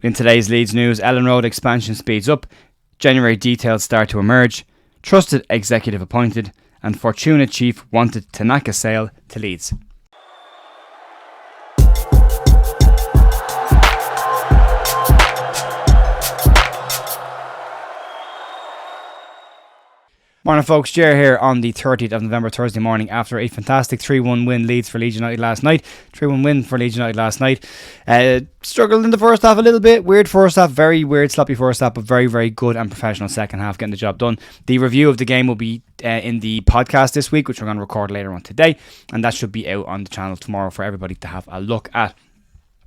In today's Leeds news, Elland Road expansion speeds up, January details start to emerge, trusted executive appointed, and Fortuna chief wanted Tanaka sale to Leeds. Morning folks, Ger here on the 30th of November, Thursday morning, after a fantastic 3-1 win for Leeds United last night. 3-1 win for Leeds United last night. Struggled in the first half a little bit. Weird first half, very weird, sloppy first half, but very, very good and professional second half, getting the job done. The review of the game will be in the podcast this week, which we're going to record later on today, and that should be out on the channel tomorrow for everybody to have a look at.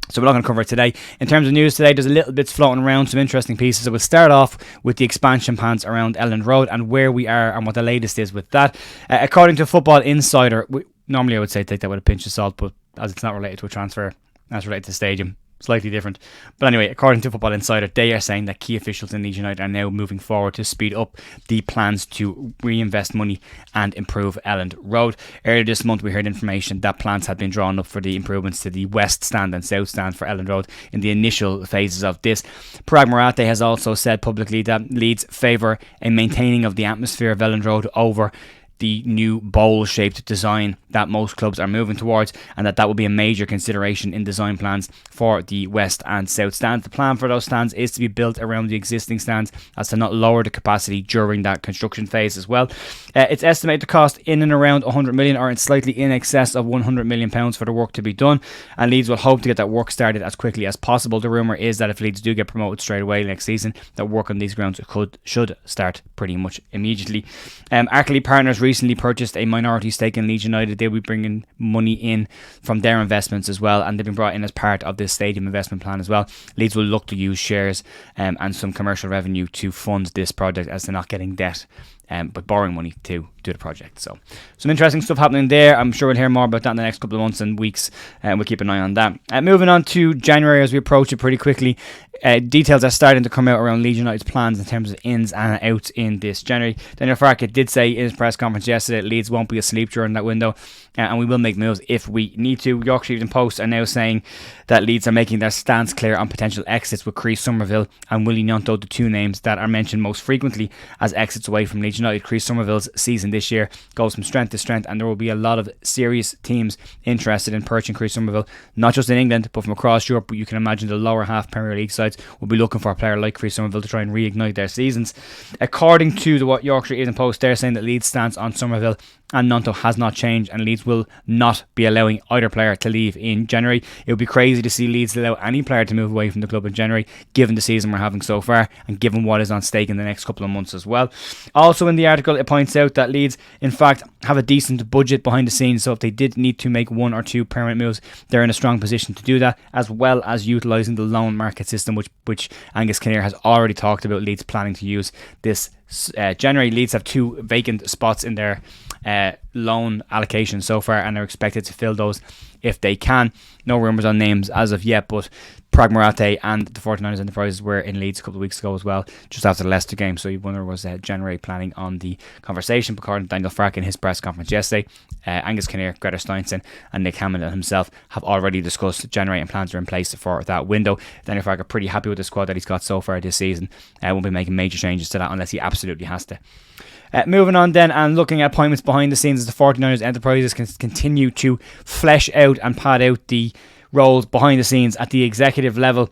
So we're not going to cover it today. In terms of news today, there's a little bits floating around, some interesting pieces. So we'll start off with the expansion plans around Elland Road and where we are and what the latest is with that. According to Football Insider, normally I would say take that with a pinch of salt, but as it's not related to a transfer, that's related to the stadium. Slightly different. But anyway, according to Football Insider, they are saying that key officials in Leeds United are now moving forward to speed up the plans to reinvest money and improve Elland Road. Earlier this month we heard information that plans had been drawn up for the improvements to the west stand and south stand for Elland Road in the initial phases of this. Parag Marathe has also said publicly that Leeds favour a maintaining of the atmosphere of Elland Road over the new bowl-shaped design that most clubs are moving towards, and that will be a major consideration in design plans for the west and south stands. The plan for those stands is to be built around the existing stands as to not lower the capacity during that construction phase as well. It's estimated to cost in and around 100 million, or in slightly in excess of 100 million pounds for the work to be done, and Leeds will hope to get that work started as quickly as possible. The rumour is that if Leeds do get promoted straight away next season, that work on these grounds should start pretty much immediately. Arkley Partners recently purchased a minority stake in Leeds United. They'll be bringing money in from their investments as well, and they've been brought in as part of this stadium investment plan as well. Leeds will look to use shares and some commercial revenue to fund this project, as they're not getting debt but borrowing money to do the project. So some interesting stuff happening there. I'm sure we'll hear more about that in the next couple of months and weeks, and we'll keep an eye on that. Moving on to January, as we approach it pretty quickly, details are starting to come out around Leeds United's plans in terms of ins and outs in this January. Daniel Farke did say in his press conference yesterday that Leeds won't be asleep during that window, and we will make moves if we need to. Yorkshire Evening Post are now saying that Leeds are making their stance clear on potential exits, with Chris Somerville and Willie Gnonto the two names that are mentioned most frequently as exits away from Leeds United. Chris Somerville's season this year goes from strength to strength, and there will be a lot of serious teams interested in purchasing Chris Somerville, not just in England but from across Europe. But you can imagine the lower half Premier League sides will be looking for a player like Chris Somerville to try and reignite their seasons. According to what Yorkshire Evening Post, they're saying that Leeds' stance on Somerville and Gnonto has not changed, and Leeds will not be allowing either player to leave in January. It would be crazy to see Leeds allow any player to move away from the club in January, given the season we're having so far and given what is on stake in the next couple of months as well. Also in the article, it points out that Leeds in fact have a decent budget behind the scenes, so if they did need to make one or two permanent moves, they're in a strong position to do that, as well as utilising the loan market system, which Angus Kinnear has already talked about Leeds planning to use this January. Leeds have 2 vacant spots in their loan allocation so far, and are expected to fill those if they can. No rumours on names as of yet, but Parag Marathe and the 49ers Enterprises were in Leeds a couple of weeks ago as well, just after the Leicester game, so you wonder was January planning on the conversation. But according to Daniel Farke in his press conference yesterday, Angus Kinnear, Greta Steinson and Nick Hammond himself have already discussed January, and plans are in place for that window. Daniel Farke pretty happy with the squad that he's got so far this season. Won't be making major changes to that unless he absolutely has to. Moving on then, and looking at appointments behind the scenes, as the 49ers Enterprises can continue to flesh out and pad out the roles behind the scenes at the executive level.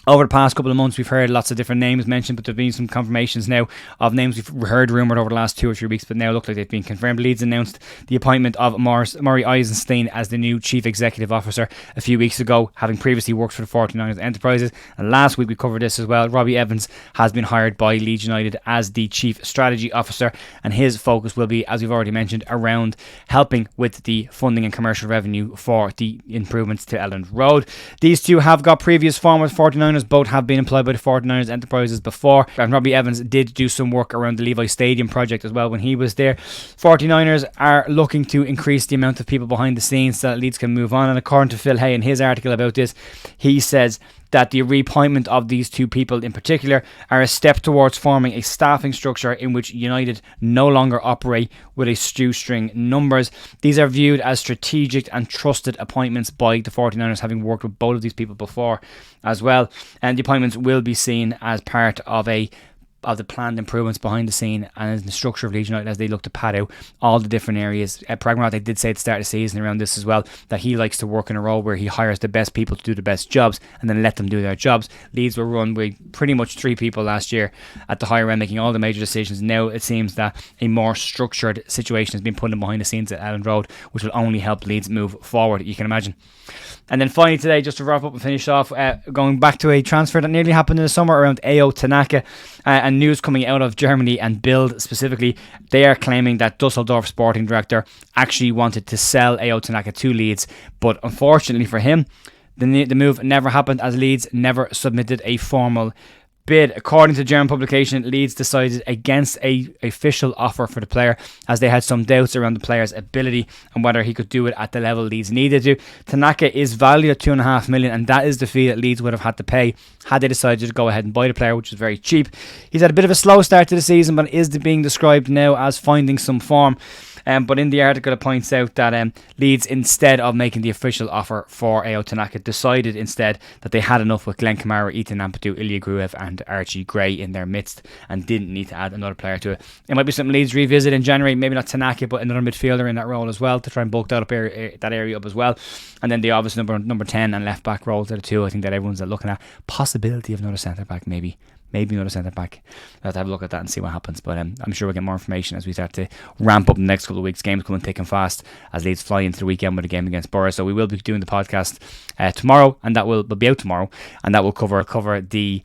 Over the past couple of months, we've heard lots of different names mentioned, but there have been some confirmations now of names we've heard rumoured over the last 2 or 3 weeks, but now look like they've been confirmed. Leeds announced the appointment of Murray Eisenstein as the new Chief Executive Officer a few weeks ago, having previously worked for the 49ers Enterprises. And last week we covered this as well. Robbie Evans has been hired by Leeds United as the Chief Strategy Officer, and his focus will be, as we've already mentioned, around helping with the funding and commercial revenue for the improvements to Elland Road. These two have got previous former 49ers. Both have been employed by the 49ers Enterprises before, and Robbie Evans did do some work around the Levi Stadium project as well when he was there. 49ers are looking to increase the amount of people behind the scenes so that Leeds can move on, and according to Phil Hay in his article about this, he says that the reappointment of these two people in particular are a step towards forming a staffing structure in which United no longer operate with a shoestring numbers. These are viewed as strategic and trusted appointments by the 49ers, having worked with both of these people before as well. And the appointments will be seen as part of the planned improvements behind the scene and in the structure of Leeds United as they look to pad out all the different areas. Pragmatic did say at the start of the season around this as well that he likes to work in a role where he hires the best people to do the best jobs and then let them do their jobs. Leeds were run with pretty much 3 people last year at the higher end making all the major decisions. Now it seems that a more structured situation has been put in behind the scenes at Elland Road, which will only help Leeds move forward, you can imagine. And then finally today, just to wrap up and finish off, going back to a transfer that nearly happened in the summer around Ao Tanaka, and news coming out of Germany and Bild specifically. They are claiming that Dusseldorf sporting director actually wanted to sell Ao Tanaka to Leeds, but unfortunately for him, the move never happened as Leeds never submitted a formal bid. According to German publication, Leeds decided against a official offer for the player as they had some doubts around the player's ability and whether he could do it at the level Leeds needed to. Tanaka is valued at $2.5 million, and that is the fee that Leeds would have had to pay had they decided to go ahead and buy the player, which is very cheap. He's had a bit of a slow start to the season, but is being described now as finding some form. But in the article it points out that Leeds, instead of making the official offer for Ao Tanaka, decided instead that they had enough with Glenn Kamara, Ethan Ampadu, Ilya Gruev and Archie Gray in their midst and didn't need to add another player to it. It might be something Leeds revisit in January, maybe not Tanaka but another midfielder in that role as well to try and bulk that area up as well. And then the obvious number 10 and left back roles are the two I think that everyone's looking at. Possibility of another centre back maybe another centre back. We'll have to have a look at that and see what happens, but I'm sure we'll get more information as we start to ramp up in the next couple of weeks. Games coming thick and fast as Leeds fly into the weekend with a game against Borough, so we will be doing the podcast tomorrow, and that will be out tomorrow, and that will cover the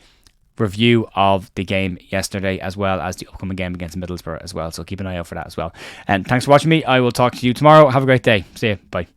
review of the game yesterday as well as the upcoming game against Middlesbrough as well, so keep an eye out for that as well. And thanks for watching me. I will talk to you tomorrow. Have a great day. See you. Bye.